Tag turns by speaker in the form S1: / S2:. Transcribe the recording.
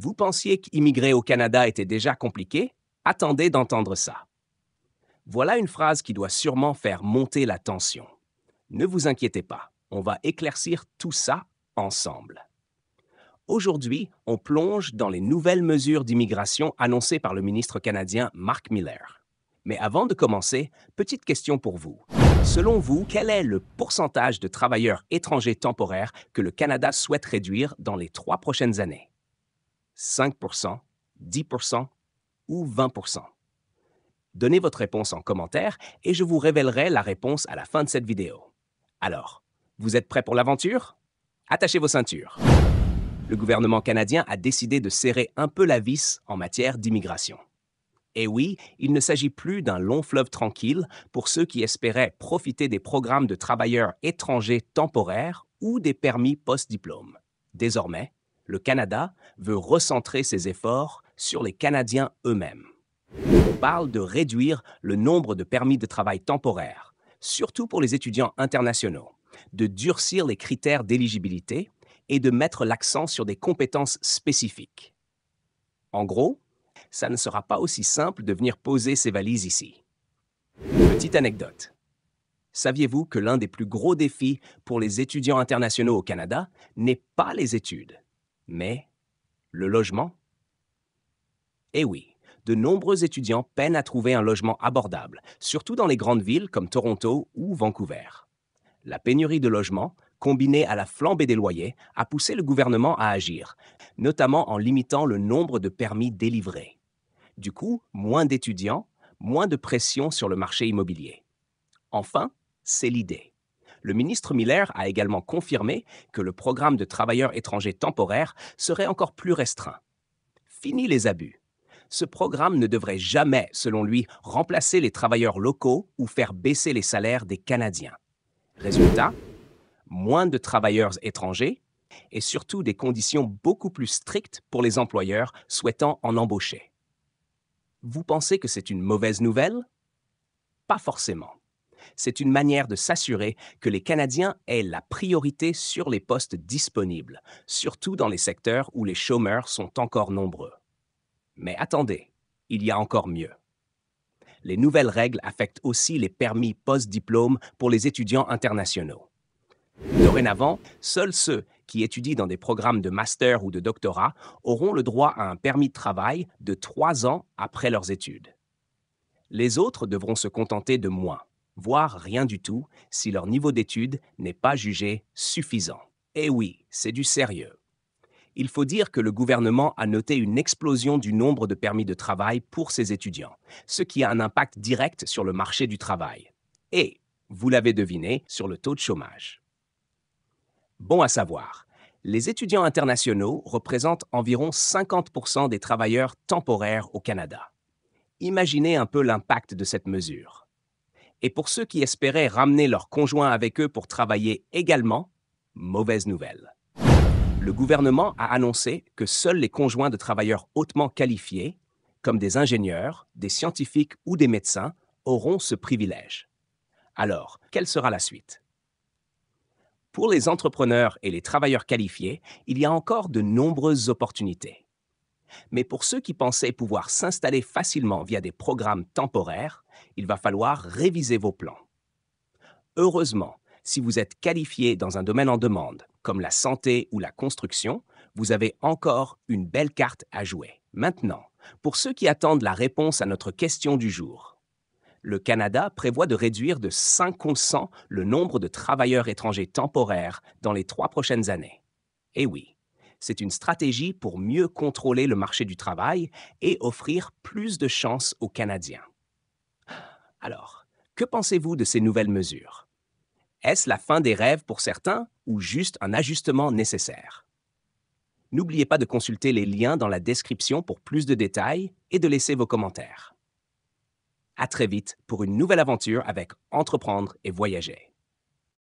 S1: Vous pensiez qu'immigrer au Canada était déjà compliqué? Attendez d'entendre ça. Voilà une phrase qui doit sûrement faire monter la tension. Ne vous inquiétez pas, on va éclaircir tout ça ensemble. Aujourd'hui, on plonge dans les nouvelles mesures d'immigration annoncées par le ministre canadien Mark Miller. Mais avant de commencer, petite question pour vous. Selon vous, quel est le pourcentage de travailleurs étrangers temporaires que le Canada souhaite réduire dans les 3 prochaines années? 5%, 10% ou 20%? Donnez votre réponse en commentaire et je vous révélerai la réponse à la fin de cette vidéo. Alors, vous êtes prêts pour l'aventure? Attachez vos ceintures. Le gouvernement canadien a décidé de serrer un peu la vis en matière d'immigration. Et oui, il ne s'agit plus d'un long fleuve tranquille pour ceux qui espéraient profiter des programmes de travailleurs étrangers temporaires ou des permis post-diplôme. Désormais, le Canada veut recentrer ses efforts sur les Canadiens eux-mêmes. On parle de réduire le nombre de permis de travail temporaires, surtout pour les étudiants internationaux, de durcir les critères d'éligibilité et de mettre l'accent sur des compétences spécifiques. En gros, ça ne sera pas aussi simple de venir poser ses valises ici. Petite anecdote. Saviez-vous que l'un des plus gros défis pour les étudiants internationaux au Canada n'est pas les études, mais le logement? Eh oui, de nombreux étudiants peinent à trouver un logement abordable, surtout dans les grandes villes comme Toronto ou Vancouver. La pénurie de logements, combinée à la flambée des loyers, a poussé le gouvernement à agir, notamment en limitant le nombre de permis délivrés. Du coup, moins d'étudiants, moins de pression sur le marché immobilier. Enfin, c'est l'idée. Le ministre Miller a également confirmé que le programme de travailleurs étrangers temporaires serait encore plus restreint. Fini les abus. Ce programme ne devrait jamais, selon lui, remplacer les travailleurs locaux ou faire baisser les salaires des Canadiens. Résultat, moins de travailleurs étrangers et surtout des conditions beaucoup plus strictes pour les employeurs souhaitant en embaucher. Vous pensez que c'est une mauvaise nouvelle? Pas forcément. C'est une manière de s'assurer que les Canadiens aient la priorité sur les postes disponibles, surtout dans les secteurs où les chômeurs sont encore nombreux. Mais attendez, il y a encore mieux. Les nouvelles règles affectent aussi les permis post-diplôme pour les étudiants internationaux. Dorénavant, seuls ceux qui étudient dans des programmes de master ou de doctorat auront le droit à un permis de travail de 3 ans après leurs études. Les autres devront se contenter de moins, voire rien du tout, si leur niveau d'études n'est pas jugé suffisant. Et oui, c'est du sérieux. Il faut dire que le gouvernement a noté une explosion du nombre de permis de travail pour ses étudiants, ce qui a un impact direct sur le marché du travail. Et, vous l'avez deviné, sur le taux de chômage. Bon à savoir, les étudiants internationaux représentent environ 50% des travailleurs temporaires au Canada. Imaginez un peu l'impact de cette mesure. Et pour ceux qui espéraient ramener leurs conjoints avec eux pour travailler également, mauvaise nouvelle. Le gouvernement a annoncé que seuls les conjoints de travailleurs hautement qualifiés, comme des ingénieurs, des scientifiques ou des médecins, auront ce privilège. Alors, quelle sera la suite? Pour les entrepreneurs et les travailleurs qualifiés, il y a encore de nombreuses opportunités. Mais pour ceux qui pensaient pouvoir s'installer facilement via des programmes temporaires, il va falloir réviser vos plans. Heureusement, si vous êtes qualifié dans un domaine en demande, comme la santé ou la construction, vous avez encore une belle carte à jouer. Maintenant, pour ceux qui attendent la réponse à notre question du jour, le Canada prévoit de réduire de 5% le nombre de travailleurs étrangers temporaires dans les 3 prochaines années. Et oui, c'est une stratégie pour mieux contrôler le marché du travail et offrir plus de chances aux Canadiens. Alors, que pensez-vous de ces nouvelles mesures? Est-ce la fin des rêves pour certains ou juste un ajustement nécessaire? N'oubliez pas de consulter les liens dans la description pour plus de détails et de laisser vos commentaires. À très vite pour une nouvelle aventure avec Entreprendre et Voyager.